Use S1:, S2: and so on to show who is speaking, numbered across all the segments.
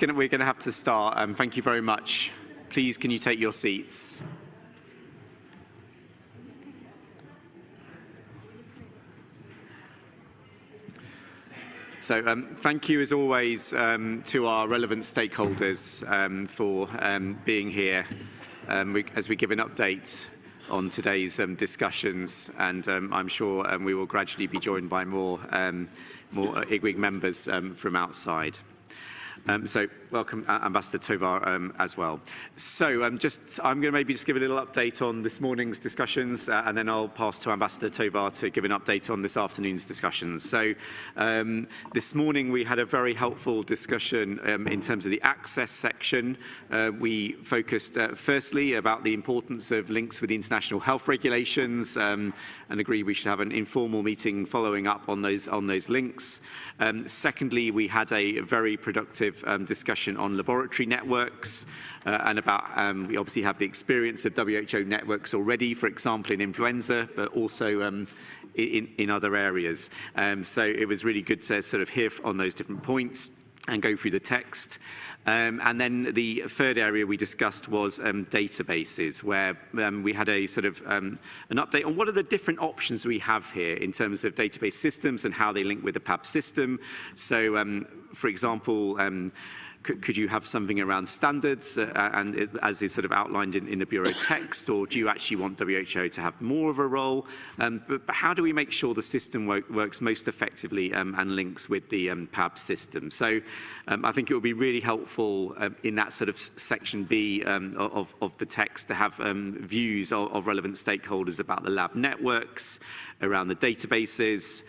S1: We're going to have to start. Thank you very much. Please, can you take your seats? So thank you, as always, to our relevant stakeholders for being here as we give an update on today's discussions, and I'm sure we will gradually be joined by more IGWG members from outside. So welcome, Ambassador Tovar, as well. So I'm going to maybe just give a little update on this morning's discussions, and then I'll pass to Ambassador Tovar to give an update on this afternoon's discussions. So this morning we had a very helpful discussion in terms of the access section. We focused firstly about the importance of links with the international health regulations, and agree we should have an informal meeting following up on those links. Secondly, we had a very productive discussion on laboratory networks and about, we obviously have the experience of WHO networks already, for example, in influenza, but also in other areas. So it was really good to sort of hear on those different points and go through the text. And then the third area we discussed was databases, where we had a sort of an update on what are the different options we have here in terms of database systems and how they link with the PABS system. So, for example, could you have something around standards, and as is sort of outlined in the Bureau text, or do you actually want WHO to have more of a role? But how do we make sure the system works most effectively and links with the PABS system? So I think it would be really helpful in that sort of section B of the text to have views of relevant stakeholders about the lab networks, around the databases,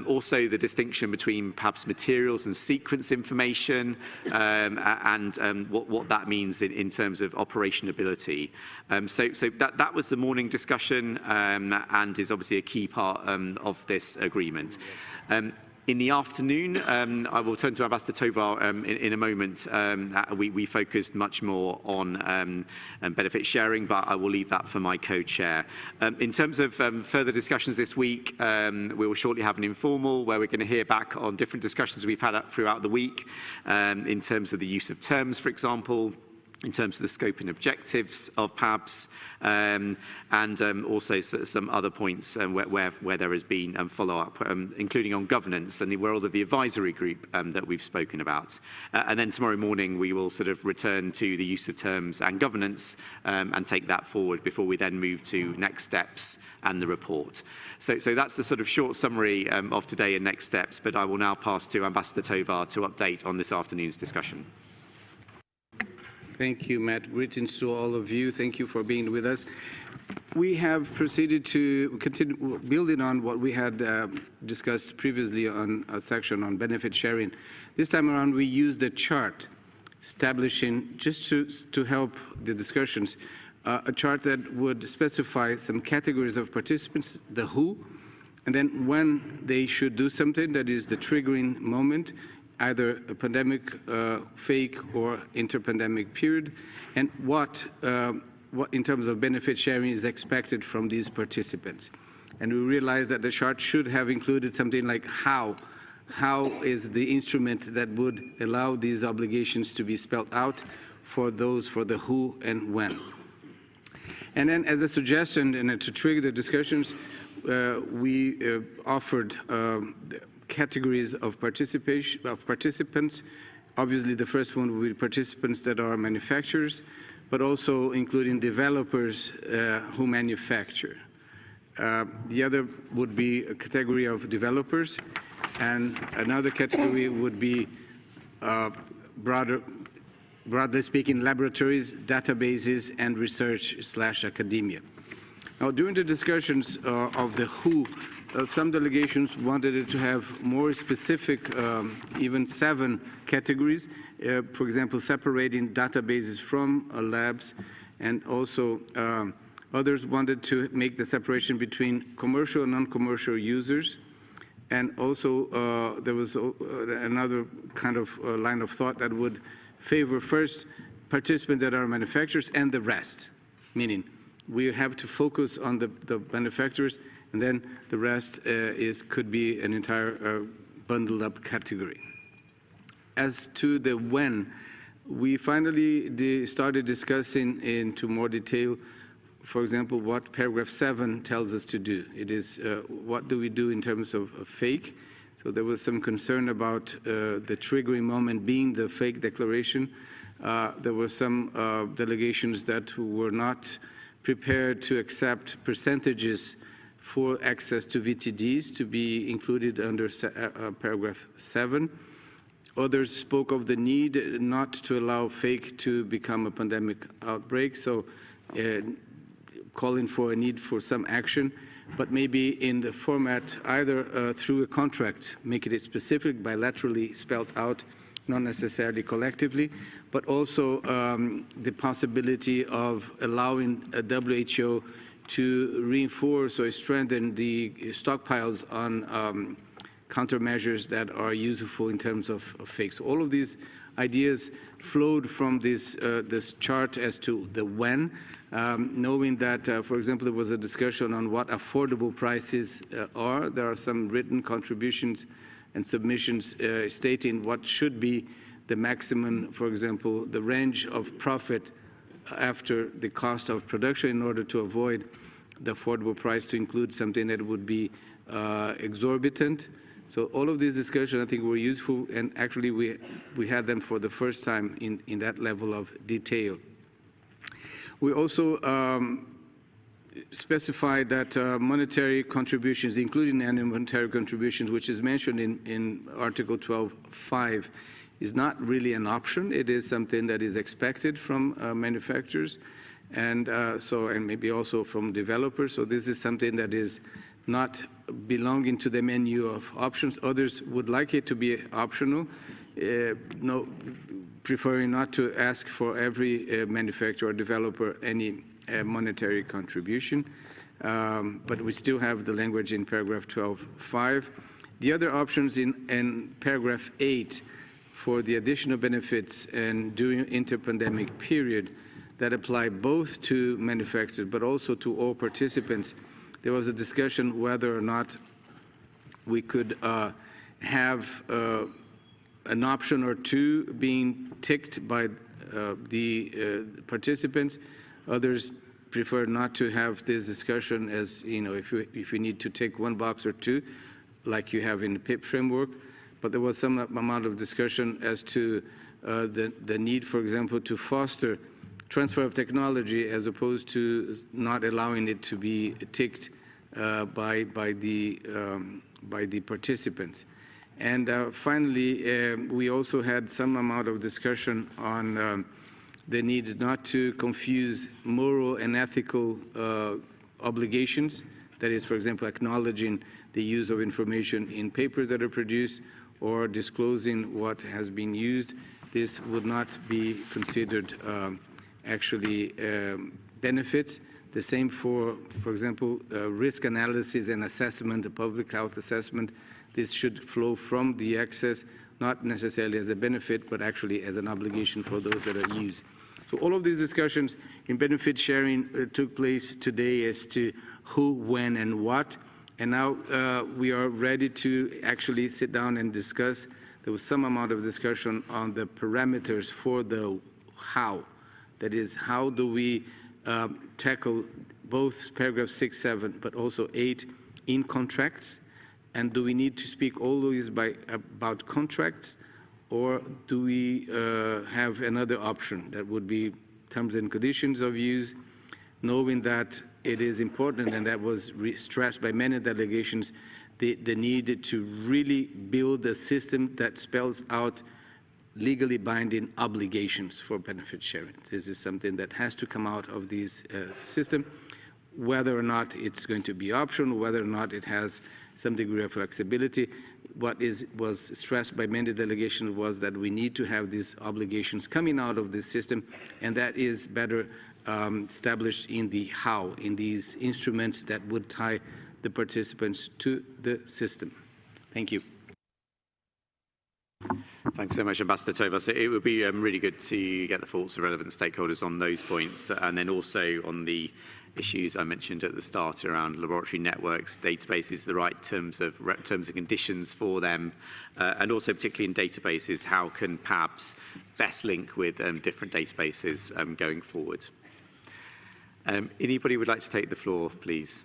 S1: also the distinction between PABS materials and sequence information, and what that means in terms of operationability. So that was the morning discussion, and is obviously a key part of this agreement. In the afternoon, I will turn to Ambassador Tovar in a moment. We focused much more on benefit sharing, but I will leave that for my co-chair. In terms of further discussions this week, we will shortly have an informal where we're going to hear back on different discussions we've had throughout the week in terms of the use of terms, for example, in terms of the scope and objectives of PABS, and also some other points where there has been follow-up, including on governance and the world of the advisory group that we've spoken about. And then tomorrow morning we will sort of return to the use of terms and governance and take that forward before we then move to next steps and the report. So that's the sort of short summary of today and next steps, but I will now pass to Ambassador Tovar to update on this afternoon's discussion.
S2: Thank you, Matt. Greetings to all of you. Thank you for being with us. We have proceeded to continue building on what we had discussed previously on a section on benefit sharing. This time around, we used a chart establishing, just to help the discussions, a chart that would specify some categories of participants, the who, and then when they should do something, that is the triggering moment, either a pandemic, fake, or interpandemic period, and what in terms of benefit sharing is expected from these participants. And we realized that the chart should have included something like how is the instrument that would allow these obligations to be spelled out for those for the who and when. And then as a suggestion and to trigger the discussions, we offered categories of participants. Obviously, the first one will be participants that are manufacturers, but also including developers who manufacture. The other would be a category of developers, and another category would be broadly speaking, laboratories, databases, and research/academia. Now, during the discussions of the who, some delegations wanted it to have more specific, even 7 categories, for example, separating databases from labs, and also others wanted to make the separation between commercial and non-commercial users, and also there was another kind of line of thought that would favor first participants that are manufacturers and the rest, meaning we have to focus on the manufacturers, and then the rest could be an entire bundled up category. As to the when, We finally started discussing into more detail, for example, what paragraph 7 tells us to do. It is what do we do in terms of fake. So there was some concern about the triggering moment being the fake declaration. There were some delegations that were not prepared to accept percentages for access to VTDs to be included under paragraph 7. Others spoke of the need not to allow fake to become a pandemic outbreak, so calling for a need for some action, but maybe in the format either through a contract, making it specific, bilaterally spelled out, not necessarily collectively, but also the possibility of allowing a WHO to reinforce or strengthen the stockpiles on countermeasures that are useful in terms of fake. So all of these ideas flowed from this chart as to the when, knowing that, for example, there was a discussion on what affordable prices are. There are some written contributions and submissions stating what should be the maximum, for example, the range of profit after the cost of production in order to avoid the affordable price to include something that would be exorbitant. So all of these discussions, I think, were useful, and actually we had them for the first time in that level of detail. We also specified that monetary contributions, including annual monetary contributions, which is mentioned in Article 12.5, is not really an option. It is something that is expected from manufacturers, and and maybe also from developers. So this is something that is not belonging to the menu of options. Others would like it to be optional, preferring not to ask for every manufacturer or developer any monetary contribution. But we still have the language in paragraph 12.5. The other options in paragraph 8 for the additional benefits and during inter-pandemic period that apply both to manufacturers but also to all participants. There was a discussion whether or not we could have an option or two being ticked by the participants. Others prefer not to have this discussion, as you know, if you need to tick one box or two, like you have in the PIP framework. But there was some amount of discussion as to the need, for example, to foster transfer of technology as opposed to not allowing it to be ticked by the participants. And finally, we also had some amount of discussion on the need not to confuse moral and ethical obligations. That is, for example, acknowledging the use of information in papers that are produced or disclosing what has been used. This would not be considered actually benefits. The same for example, risk analysis and assessment, the public health assessment. This should flow from the excess, not necessarily as a benefit, but actually as an obligation for those that are used. So all of these discussions in benefit sharing took place today as to who, when, and what. And now we are ready to actually sit down and discuss. There was some amount of discussion on the parameters for the how. That is, how do we tackle both paragraph 6, 7, but also 8 in contracts? And do we need to speak always about contracts, or do we have another option that would be terms and conditions of use, knowing that it is important, and that was stressed by many delegations, the need to really build a system that spells out legally binding obligations for benefit sharing. This is something that has to come out of this system, whether or not it's going to be optional, whether or not it has some degree of flexibility. What was stressed by many delegations was that we need to have these obligations coming out of this system, and that is better established in the how, in these instruments that would tie the participants to the system. Thank you.
S1: Thanks so much, Ambassador Tovar. So it would be really good to get the thoughts of relevant stakeholders on those points, and then also on the issues I mentioned at the start around laboratory networks, databases, the right terms and conditions for them, and also particularly in databases, how can PABS best link with different databases going forward. Anybody would like to take the floor, please?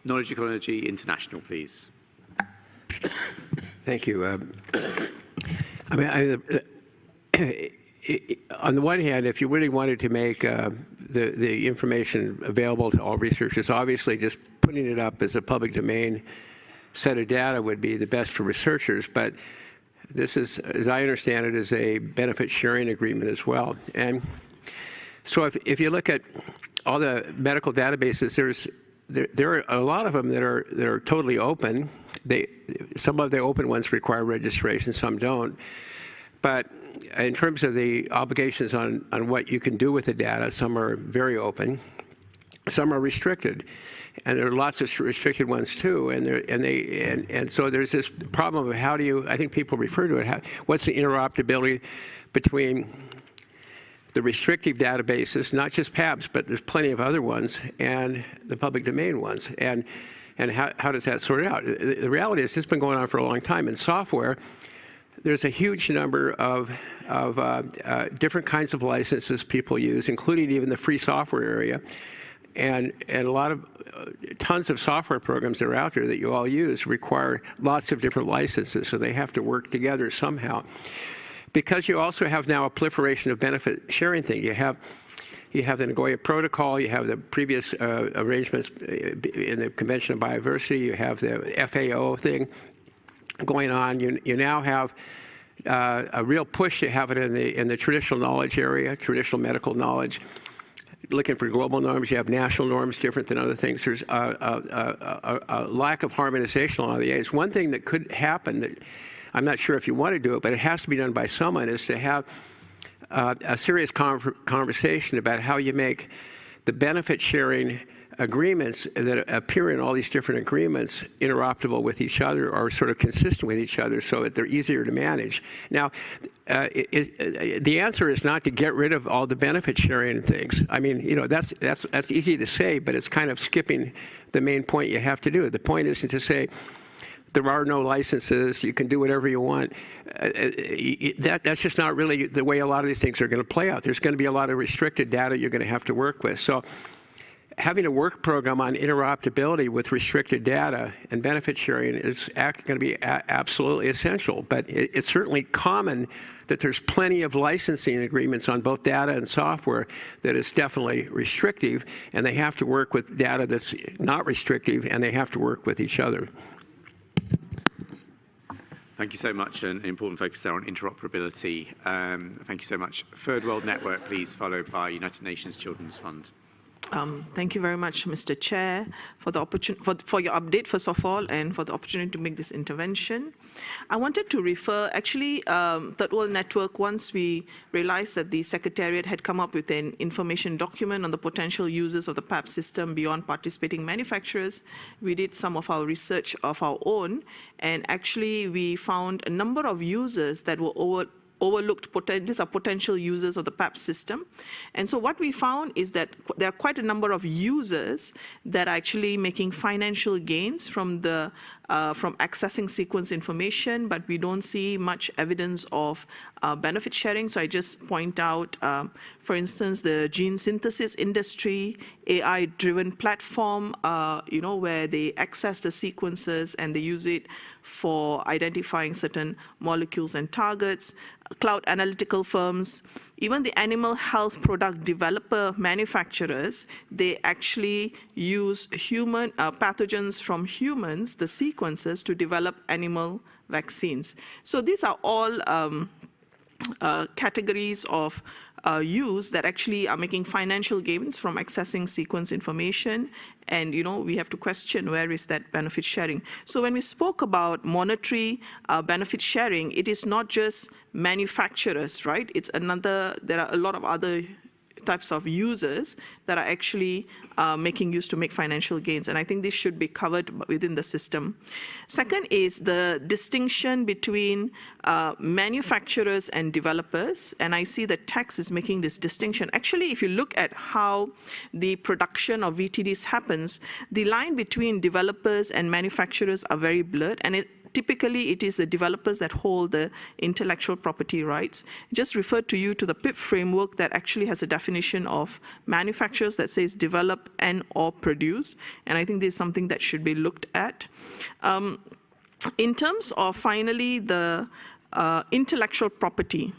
S1: Knowledge Ecology International, please.
S3: Thank you. I mean, on the one hand, if you really wanted to make the information available to all researchers, obviously just putting it up as a public domain set of data would be the best for researchers. But this is, as I understand it, is a benefit sharing agreement as well. And so if you look at all the medical databases, there are a lot of them that are totally open. Some of the open ones require registration, some don't. But in terms of the obligations on what you can do with the data, some are very open, some are restricted, and there are lots of restricted ones too. And so there's this problem of how do you? I think people refer to it. What's the interoperability between the restrictive databases, not just PABS, but there's plenty of other ones, and the public domain ones, and how does that sort out? The reality is, it's been going on for a long time. In software, there's a huge number of different kinds of licenses people use, including even the free software area, and a lot of tons of software programs that are out there that you all use require lots of different licenses, so they have to work together somehow. Because you also have now a proliferation of benefit sharing thing. You have the Nagoya Protocol, you have the previous arrangements in the Convention of Biodiversity, you have the FAO thing going on. You now have a real push to have it in the traditional knowledge area, traditional medical knowledge. Looking for global norms, you have national norms different than other things. There's a lack of harmonization along the edge. One thing that could happen, that I'm not sure if you want to do it, but it has to be done by someone, is to have a serious conversation about how you make the benefit sharing agreements that appear in all these different agreements interoperable with each other, or sort of consistent with each other, so that they're easier to manage. Now, the answer is not to get rid of all the benefit sharing things. I mean, you know, that's easy to say, but it's kind of skipping the main point you have to do. The point isn't to say there are no licenses, you can do whatever you want. That's just not really the way a lot of these things are going to play out. There's going to be a lot of restricted data you're going to have to work with. So having a work program on interoperability with restricted data and benefit sharing is going to be absolutely essential. But it's certainly common that there's plenty of licensing agreements on both data and software that is definitely restrictive, and they have to work with data that's not restrictive, and they have to work with each other.
S1: Thank you so much. An important focus there on interoperability. Thank you so much. Third World Network, please, followed by United Nations Children's Fund.
S4: Thank you very much, Mr. Chair, for the for your update, first of all, and for the opportunity to make this intervention. I wanted to refer, actually, Third World Network, once we realized that the Secretariat had come up with an information document on the potential uses of the PABS system beyond participating manufacturers, we did some of our research of our own, and actually we found a number of users that were overlooked. These are potential users of the PABS system. And so what we found is that there are quite a number of users that are actually making financial gains from accessing sequence information, but we don't see much evidence of benefit sharing. So I just point out, for instance, the gene synthesis industry, AI-driven platform, where they access the sequences and they use it for identifying certain molecules and targets, cloud analytical firms, even the animal health product developer manufacturers, they actually use human pathogens from humans, the sequences, to develop animal vaccines. So these are all categories of use that actually are making financial gains from accessing sequence information. And, we have to question, where is that benefit sharing? So when we spoke about monetary benefit sharing, it is not just manufacturers, right? There are a lot of other types of users that are actually making use to make financial gains. And I think this should be covered within the system. Second is the distinction between manufacturers and developers. And I see that tax is making this distinction. Actually, if you look at how the production of VTDs happens, the line between developers and manufacturers are very blurred, and typically it is the developers that hold the intellectual property rights. Just refer to you to the PIP framework that actually has a definition of manufacturers that says develop and or produce, and I think this is something that should be looked at. In terms of finally the intellectual property,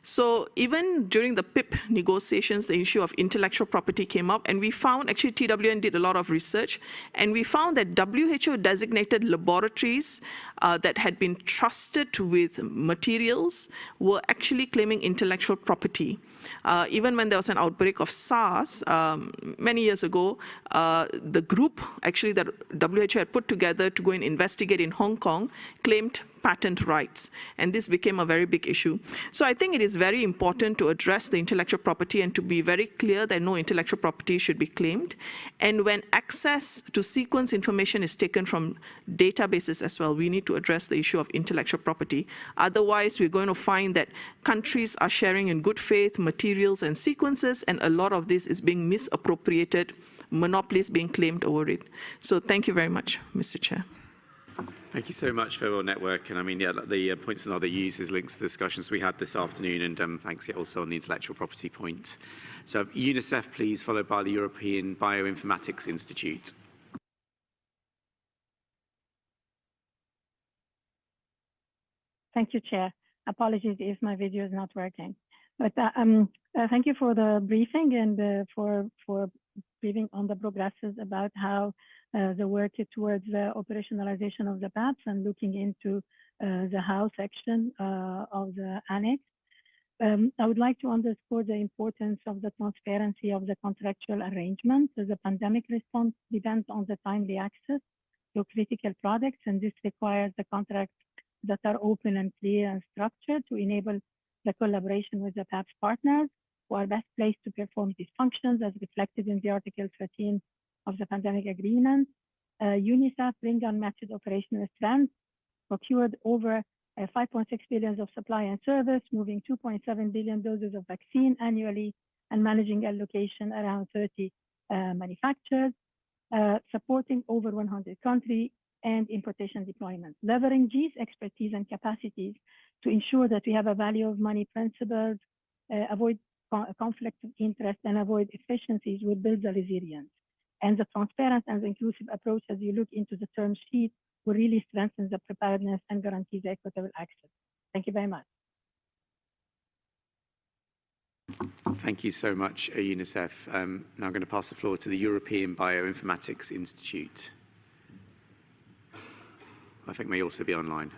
S4: so even during the PIP negotiations, the issue of intellectual property came up, and we found, actually TWN did a lot of research, and we found that WHO designated laboratories that had been trusted with materials were actually claiming intellectual property. Even when there was an outbreak of SARS many years ago, the group actually that WHO had put together to go and investigate in Hong Kong claimed patent rights, and this became a very big issue. So I think it is very important to address the intellectual property and to be very clear that no intellectual property should be claimed. And when access to sequence information is taken from databases as well, we need to address the issue of intellectual property. Otherwise, we're going to find that countries are sharing in good faith materials and sequences, and a lot of this is being misappropriated, monopolies being claimed over it. So thank you very much, Mr. Chair.
S1: Thank you so much for your network. And I mean, yeah, the points and other uses links to discussions we had this afternoon, and thanks also on the intellectual property point. So UNICEF, please, followed by the European Bioinformatics Institute.
S5: Thank you, Chair. Apologies if my video is not working. But thank you for the briefing and for briefing on the progresses about how the work towards the operationalization of the PABS and looking into the how section of the annex. I would like to underscore the importance of the transparency of the contractual arrangement. The pandemic response depends on the timely access to critical products, and this requires the contracts that are open and clear and structured to enable the collaboration with the PABS partners who are best placed to perform these functions as reflected in the Article 13 of the pandemic agreement. UNICEF bring unmatched operational strength, procured over 5.6 billion of supply and service, moving 2.7 billion doses of vaccine annually, and managing allocation around 30 manufacturers, supporting over 100 countries and importation deployment. Leveraging these expertise and capacities to ensure that we have a value of money principles, avoid conflict of interest, and avoid efficiencies will build the resilience. And the transparent and inclusive approach as you look into the term sheet will really strengthen the preparedness and guarantee the equitable access. Thank you very much.
S1: Thank you so much, UNICEF. Now I'm going to pass the floor to the European Bioinformatics Institute. I think may also be online.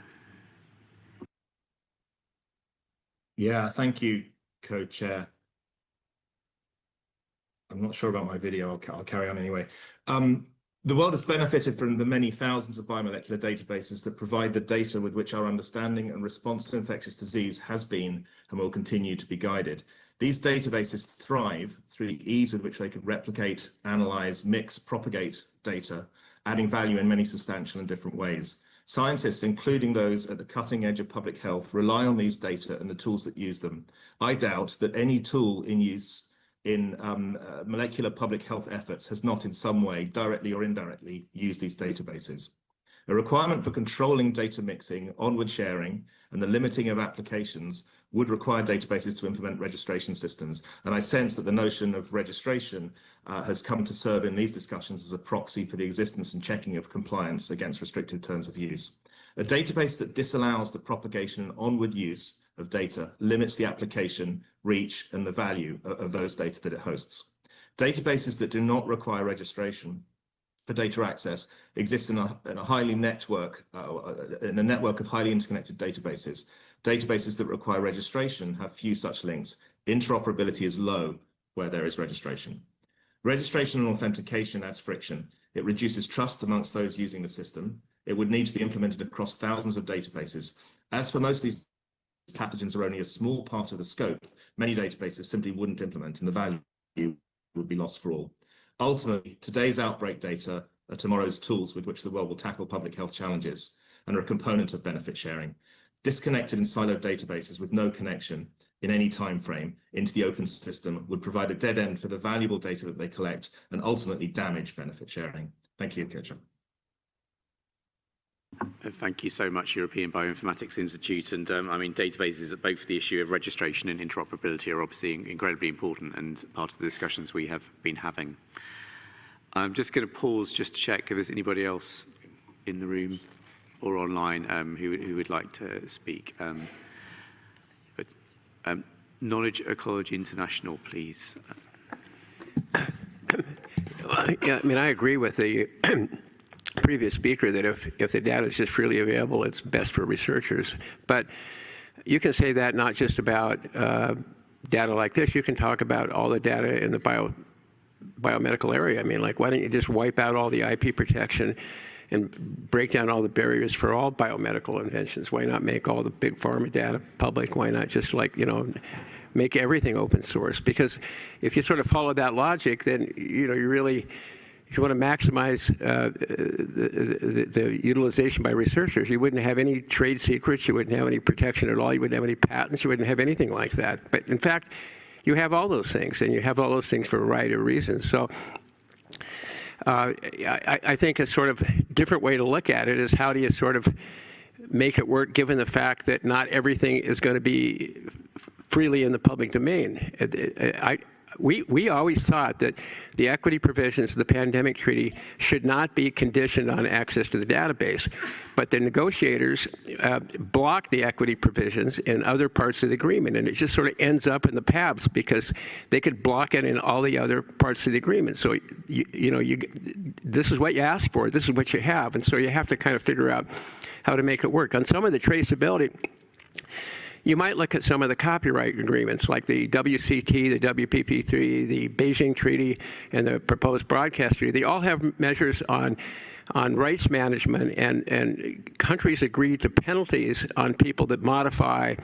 S6: Yeah, thank you, Co-Chair. I'm not sure about my video. I'll carry on anyway. The world has benefited from the many thousands of biomolecular databases that provide the data with which our understanding and response to infectious disease has been and will continue to be guided. These databases thrive through the ease with which they can replicate, analyze, mix, propagate data, adding value in many substantial and different ways. Scientists, including those at the cutting edge of public health, rely on these data and the tools that use them. I doubt that any tool in use in molecular public health efforts has not in some way, directly or indirectly, used these databases. A requirement for controlling data mixing, onward sharing, and the limiting of applications would require databases to implement registration systems. And I sense that the notion of registration has come to serve in these discussions as a proxy for the existence and checking of compliance against restricted terms of use. A database that disallows the propagation and onward use of data limits the application, reach, and the value of those data that it hosts. Databases that do not require registration for data access exist in a network of highly interconnected databases. Databases that require registration have few such links. Interoperability is low where there is registration. Registration and authentication adds friction. It reduces trust amongst those using the system. It would need to be implemented across thousands of databases. As for most of these pathogens are only a small part of the scope, many databases simply wouldn't implement, and the value would be lost for all. Ultimately, today's outbreak data are tomorrow's tools with which the world will tackle public health challenges and are a component of benefit sharing. Disconnected and siloed databases with no connection in any time frame into the open system would provide a dead end for the valuable data that they collect and ultimately damage benefit sharing. Thank you, Chair.
S1: Thank you so much, European Bioinformatics Institute. And I mean, databases, both the issue of registration and interoperability, are obviously incredibly important and part of the discussions we have been having. I'm just going to pause just to check if there's anybody else in the room or online who would like to speak. Knowledge Ecology International, please.
S3: Yeah, I mean, I agree with the previous speaker that if the data is just freely available, it's best for researchers. But you can say that not just about data like this. You can talk about all the data in the biomedical area. I mean, like, why don't you just wipe out all the IP protection and break down all the barriers for all biomedical inventions? Why not make all the big pharma data public? Why not just, like, you know, make everything open source? Because if you sort of follow that logic, then, you know, you really, if you want to maximize the utilization by researchers, you wouldn't have any trade secrets, you wouldn't have any protection at all, you wouldn't have any patents, you wouldn't have anything like that. But in fact, you have all those things, and you have all those things for a variety of reasons. So I think a sort of different way to look at it is, how do you sort of make it work given the fact that not everything is going to be freely in the public domain? We always thought that the equity provisions of the pandemic treaty should not be conditioned on access to the database, but the negotiators block the equity provisions in other parts of the agreement, and it just sort of ends up in the PABS because they could block it in all the other parts of the agreement. So this is what you ask for, this is what you have, and so you have to kind of figure out how to make it work. On some of the traceability, you might look at some of the copyright agreements, like the WCT, the WPP3, the Beijing Treaty, and the proposed broadcast treaty. They all have measures on rights management, and countries agree to penalties on people that modify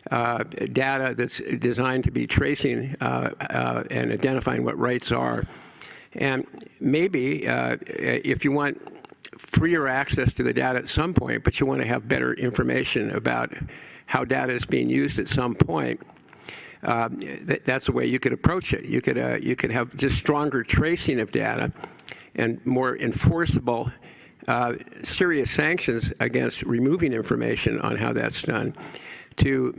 S3: data that's designed to be tracing and identifying what rights are. And maybe if you want freer access to the data at some point, but you want to have better information about how data is being used at some point, that's the way you could approach it. You could have just stronger tracing of data and more enforceable serious sanctions against removing information on how that's done, to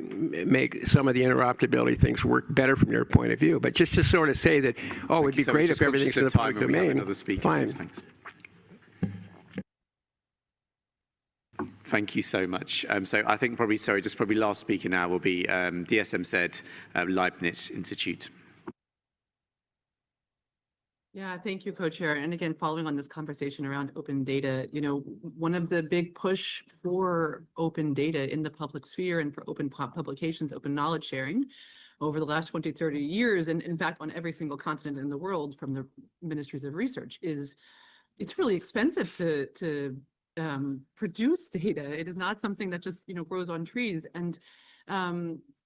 S3: make some of the interoperability things work better from your point of view. But just to sort of say that, oh, it'd be great if everything's in the public domain, fine.
S1: Thank you so much. So I think probably last speaker now will be DSM-Z Leibniz Institute.
S7: Yeah, thank you, co-chair. And again, following on this conversation around open data, you know, one of the big push for open data in the public sphere and for open publications, open knowledge sharing over the last 20, 30 years, and in fact, on every single continent in the world from the ministries of research, is it's really expensive to produce data. It is not something that just, you know, grows on trees. And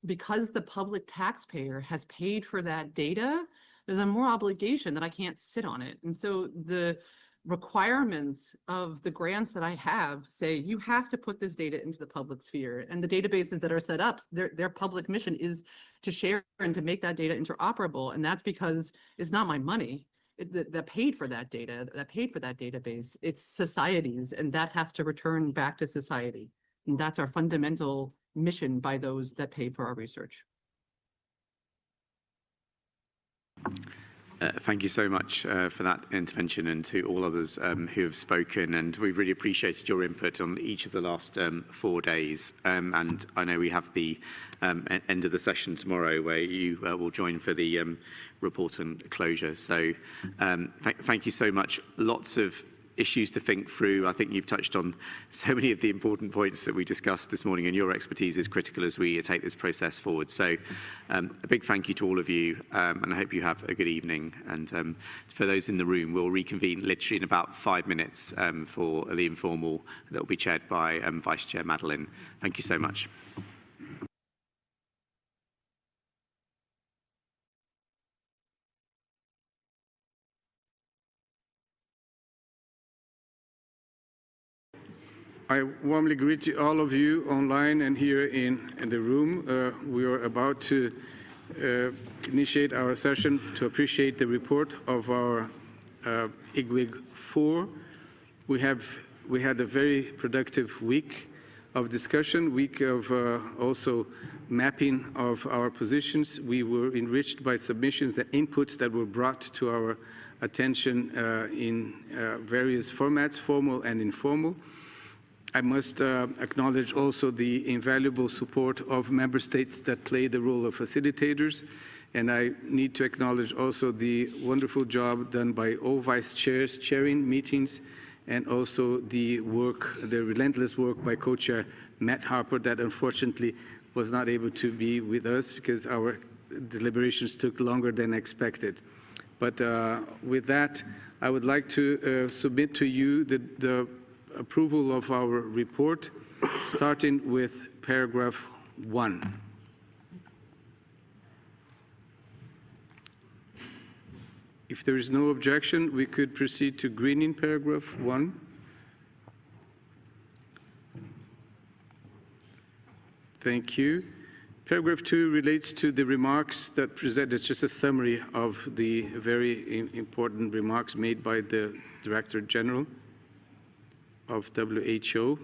S7: because the public taxpayer has paid for that data, there's a more obligation that I can't sit on it. And so the requirements of the grants that I have say you have to put this data into the public sphere, and the databases that are set up, their public mission is to share and to make that data interoperable. And that's because it's not my money that paid for that data, that paid for that database. It's society's, and that has to return back to society. And that's our fundamental mission by those that pay for our research.
S1: Thank you so much for that intervention, and to all others who have spoken. And we've really appreciated your input on each of the last 4 days. And I know we have the end of the session tomorrow, where you will join for the report and closure. So thank you so much. Lots of issues to think through. I think you've touched on so many of the important points that we discussed this morning, and your expertise is critical as we take this process forward. So a big thank you to all of you, and I hope you have a good evening. And for those in the room, we'll reconvene literally in about 5 minutes for the informal that will be chaired by Vice Chair Madeline. Thank you so much.
S2: I warmly greet all of you online and here in the room. We are about to initiate our session to appreciate the report of our IGWG 4. We had a very productive week of discussion, week of also mapping of our positions. We were enriched by submissions and inputs that were brought to our attention in various formats, formal and informal. I must acknowledge also the invaluable support of member states that play the role of facilitators. And I need to acknowledge also the wonderful job done by all vice chairs chairing meetings, and also the relentless work by co-chair Matt Harper that unfortunately was not able to be with us because our deliberations took longer than expected. But with that, I would like to submit to you the approval of our report, starting with paragraph 1. If there is no objection, we could proceed to greening paragraph 1. Thank you. Paragraph 2 relates to the remarks that present. It's just a summary of the very important remarks made by the Director General of WHO.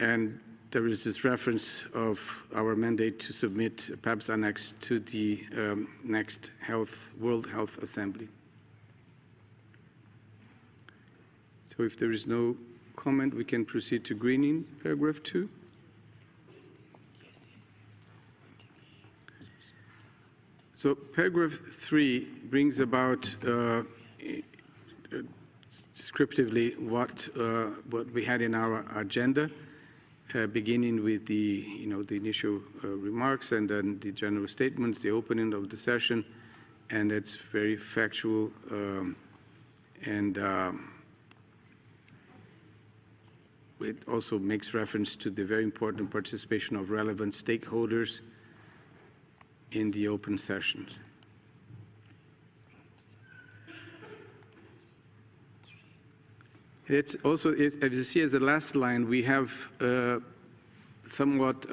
S2: And there is this reference of our mandate to submit a PABS annex to the next World Health Assembly. So if there is no comment, we can proceed to greening paragraph 2. So paragraph 3 brings about descriptively what we had in our agenda, beginning with the initial remarks and then the general statements, the opening of the session, and it's very factual and it also makes reference to the very important participation of relevant stakeholders in the open sessions. It's also, as you see as the last line, we have somewhat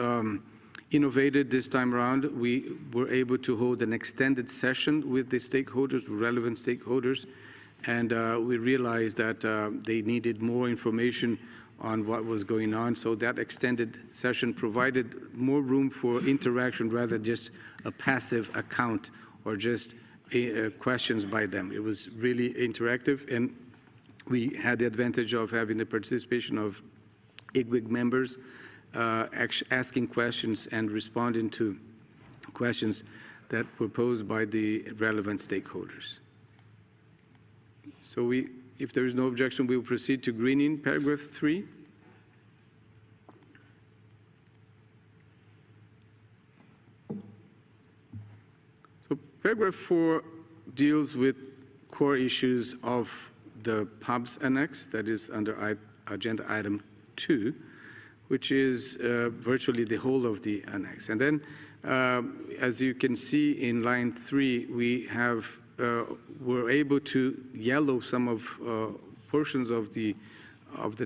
S2: innovated this time around. We were able to hold an extended session with the stakeholders, relevant stakeholders, and we realized that they needed more information on what was going on. So that extended session provided more room for interaction rather than just a passive account or just questions by them. It was really interactive, and we had the advantage of having the participation of IGWG members asking questions and responding to questions that were posed by the relevant stakeholders. So if there is no objection, we will proceed to greening paragraph 3. So paragraph 4 deals with core issues of the PABS annex that is under agenda item 2, which is virtually the whole of the annex. And then, as you can see in line 3, we have were able to yellow some of portions of the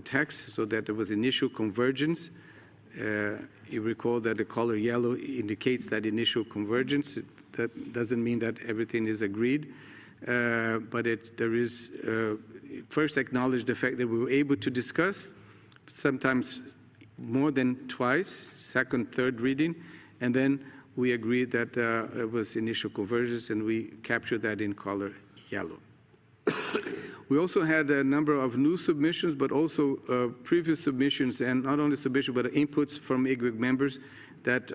S2: text so that there was initial convergence. You recall that the color yellow indicates that initial convergence. That doesn't mean that everything is agreed, but there is first acknowledge the fact that we were able to discuss, sometimes more than twice, second, third reading, and then we agreed that it was initial convergence, and we captured that in color yellow. We also had a number of new submissions, but also previous submissions, and not only submissions, but inputs from IGWG members that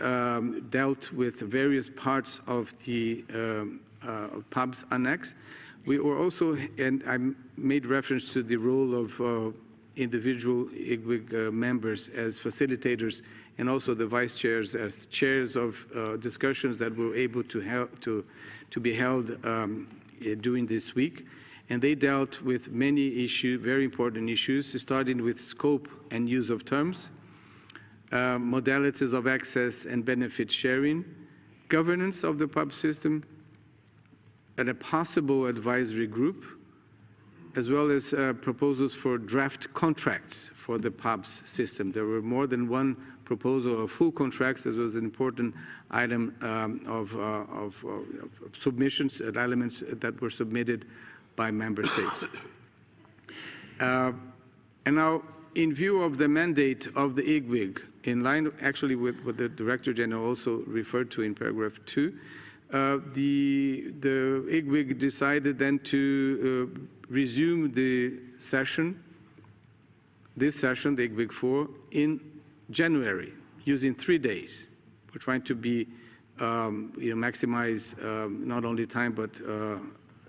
S2: dealt with various parts of the PABS annex. We were also, and I made reference to the role of individual IGWG members as facilitators, and also the vice chairs as chairs of discussions that were able to be held during this week. And they dealt with many issues, very important issues, starting with scope and use of terms, modalities of access and benefit sharing, governance of the PABS system, and a possible advisory group, as well as proposals for draft contracts for the PABS system. There were more than one proposal of full contracts. This was an important item of submissions and elements that were submitted by member states. And now, in view of the mandate of the IGWG, in line actually with what the Director General also referred to in paragraph 2, the IGWG decided then to resume the session, this session, the IGWG 4, in January, using 3 days. We're trying to be, maximize not only time but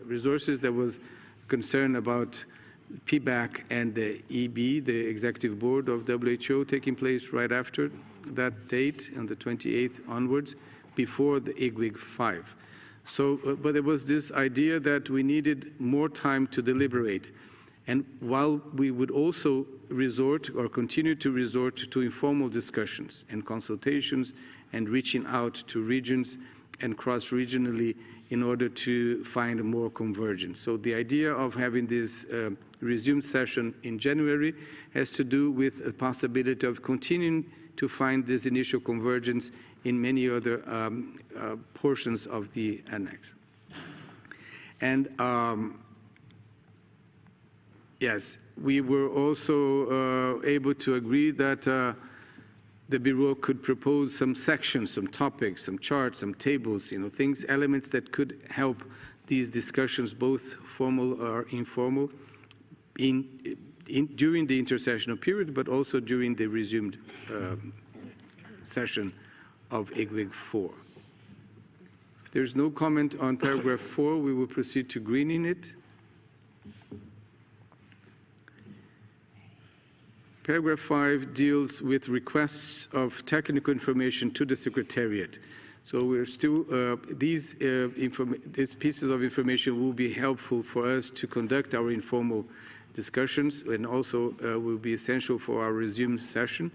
S2: resources. There was concern about PBAC and the EB, the Executive Board of WHO, taking place right after that date, on the 28th onwards, before the IGWG 5. So, but there was this idea that we needed more time to deliberate. And while we would also resort or continue to resort to informal discussions and consultations and reaching out to regions and cross-regionally in order to find more convergence. So the idea of having this resumed session in January has to do with a possibility of continuing to find this initial convergence in many other portions of the annex. And yes, we were also able to agree that the Bureau could propose some sections, some topics, some charts, some tables, things, elements that could help these discussions, both formal or informal, during the intersessional period, but also during the resumed session of IGWG 4. If there's no comment on paragraph 4, we will proceed to greening it. Paragraph 5 deals with requests of technical information to the Secretariat. So we're still, these pieces of information will be helpful for us to conduct our informal discussions, and also will be essential for our resumed session.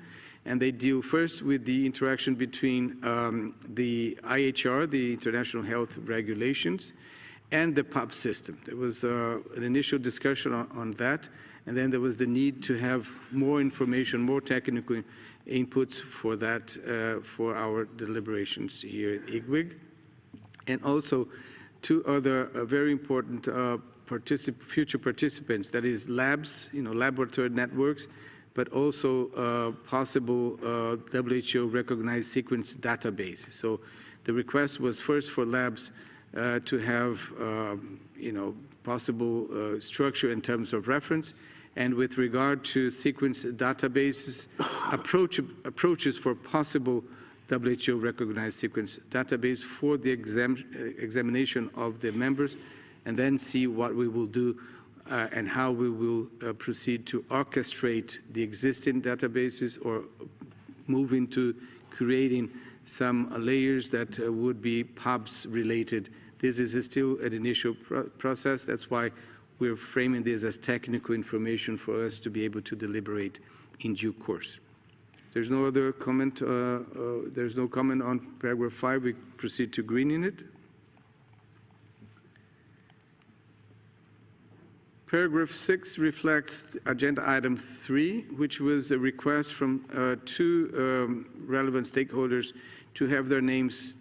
S2: And they deal first with the interaction between the IHR, the International Health Regulations, and the PABS system. There was an initial discussion on that, and then there was the need to have more information, more technical inputs for that, for our deliberations here at IGWG. And also 2 other very important future participants, that is labs, laboratory networks, but also possible WHO recognized sequence database. So the request was first for labs to have, possible structure in terms of reference, and with regard to sequence databases, approaches for possible WHO recognized sequence database for the examination of the members, and then see what we will do and how we will proceed to orchestrate the existing databases or move into creating some layers that would be PABS related. This is still an initial process. That's why we're framing this as technical information for us to be able to deliberate in due course. There's no other comment. There's no comment on paragraph 5. We proceed to greening it. Paragraph 6 reflects agenda item 3, which was a request from 2 relevant stakeholders to have their names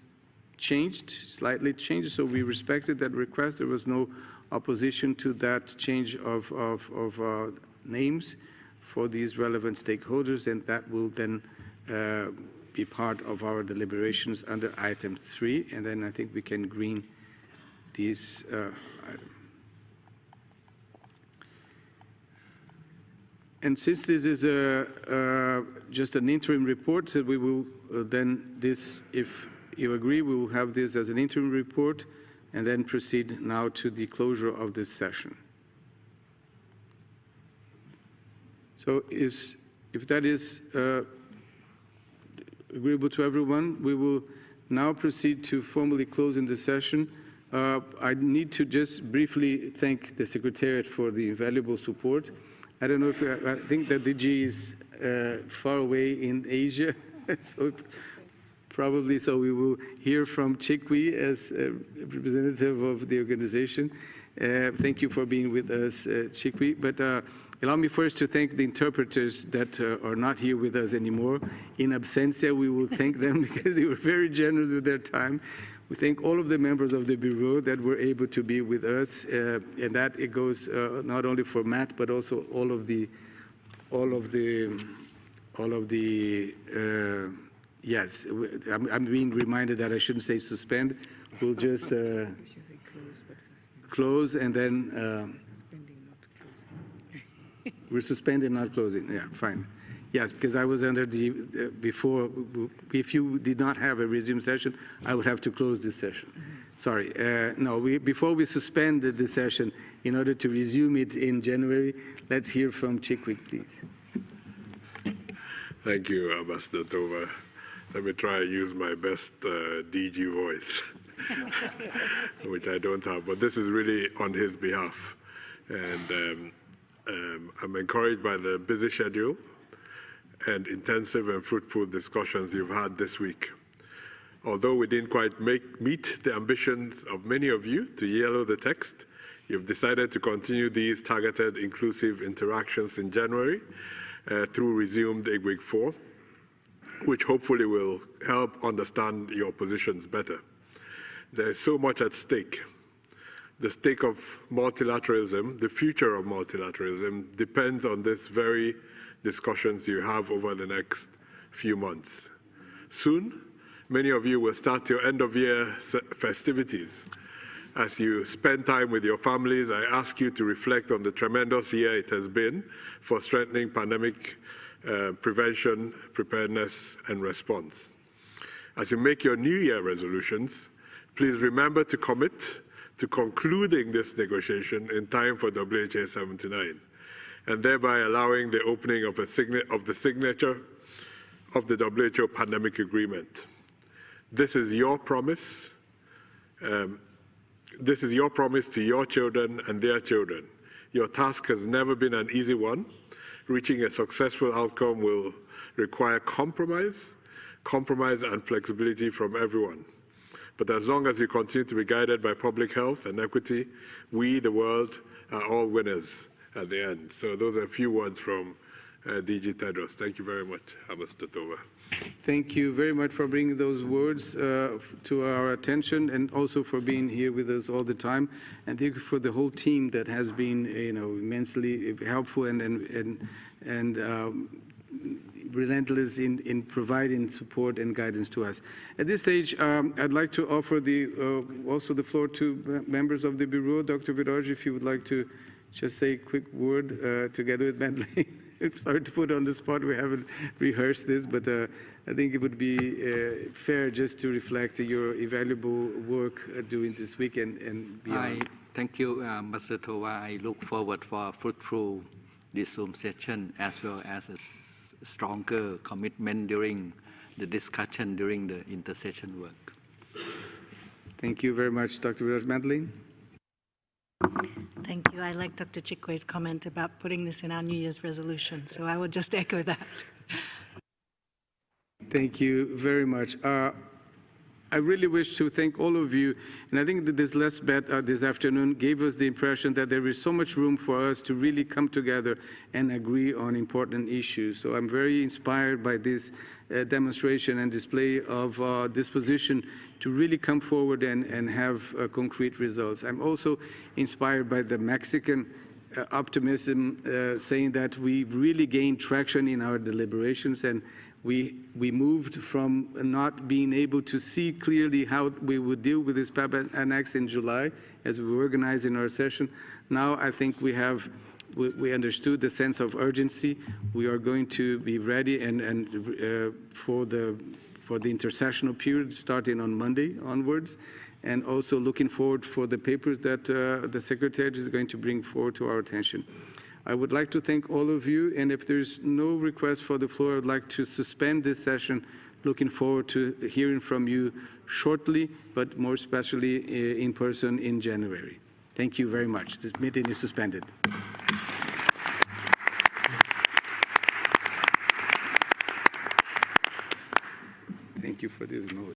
S2: changed, slightly changed. So we respected that request. There was no opposition to that change of names for these relevant stakeholders, and that will then be part of our deliberations under item 3. And then I think we can green these items. And since this is just an interim report, so we will then if you agree, we will have this as an interim report and then proceed now to the closure of this session. So if that is agreeable to everyone, we will now proceed to formally closing the session. I need to just briefly thank the Secretariat for the invaluable support. I don't know if I think that DG is far away in Asia, so probably. So we will hear from Chikwi as a representative of the organization. Thank you for being with us, Chikwi. But allow me first to thank the interpreters that are not here with us anymore. In absentia, we will thank them because they were very generous with their time. We thank all of the members of the Bureau that were able to be with us, and that it goes not only for Matt, but also all of the yes, I'm being reminded that I shouldn't say suspend. We'll just close and then we're suspending, not closing. Yeah, fine. Yes, because I was under the, before, if you did not have a resume session, I would have to close this session. Sorry. No, before we suspend the session, in order to resume it in January, let's hear from Chikwi, please.
S8: Thank you, Ambassador Tova. Let me try and use my best DG voice, which I don't have, but this is really on his behalf. And I'm encouraged by the busy schedule and intensive and fruitful discussions you've had this week. Although we didn't quite meet the ambitions of many of you to yellow the text, you've decided to continue these targeted inclusive interactions in January through resumed IGWG 4, which hopefully will help understand your positions better. There is so much at stake. The stake of multilateralism, the future of multilateralism, depends on this very discussions you have over the next few months. Soon, many of you will start your end-of-year festivities. As you spend time with your families, I ask you to reflect on the tremendous year it has been for strengthening pandemic prevention, preparedness, and response. As you make your New Year resolutions, please remember to commit to concluding this negotiation in time for WHA 79, and thereby allowing the opening of the signature of the WHO Pandemic Agreement. This is your promise. This is your promise to your children and their children. Your task has never been an easy one. Reaching a successful outcome will require compromise and flexibility from everyone. But as long as you continue to be guided by public health and equity, we, the world, are all winners at the end. So those are a few words from DG Tedros. Thank you very much, Ambassador Tova.
S2: Thank you very much for bringing those words to our attention, and also for being here with us all the time. And thank you for the whole team that has been, immensely helpful and relentless in providing support and guidance to us. At this stage, I'd like to offer also the floor to members of the Bureau. Dr. Viraj, if you would like to just say a quick word together with Bentley. Sorry to put on the spot, we haven't rehearsed this, but I think it would be fair just to reflect your invaluable work during this week and beyond.
S9: Thank you, Mr. Tova. I look forward for a fruitful this Zoom session, as well as a stronger commitment during the discussion during the intersession work.
S2: Thank you very much, Dr. Viraj. Madeline?
S10: Thank you. I like Dr. Chikwe's comment about putting this in our New Year's resolution, so I will just echo that.
S2: Thank you very much. I really wish to thank all of you, and I think that this last bet this afternoon gave us the impression that there is so much room for us to really come together and agree on important issues. So I'm very inspired by this demonstration and display of disposition to really come forward and have concrete results. I'm also inspired by the Mexican optimism, saying that we really gained traction in our deliberations, and we moved from not being able to see clearly how we would deal with this PABS annex in July as we were organizing our session. Now I think we understood the sense of urgency. We are going to be ready for the intersessional period starting on Monday onwards, and also looking forward for the papers that the Secretariat is going to bring forward to our attention. I would like to thank all of you, and if there's no request for the floor, I'd like to suspend this session. Looking forward to hearing from you shortly, but more especially in person in January. Thank you very much. This meeting is suspended. Thank you for for this note.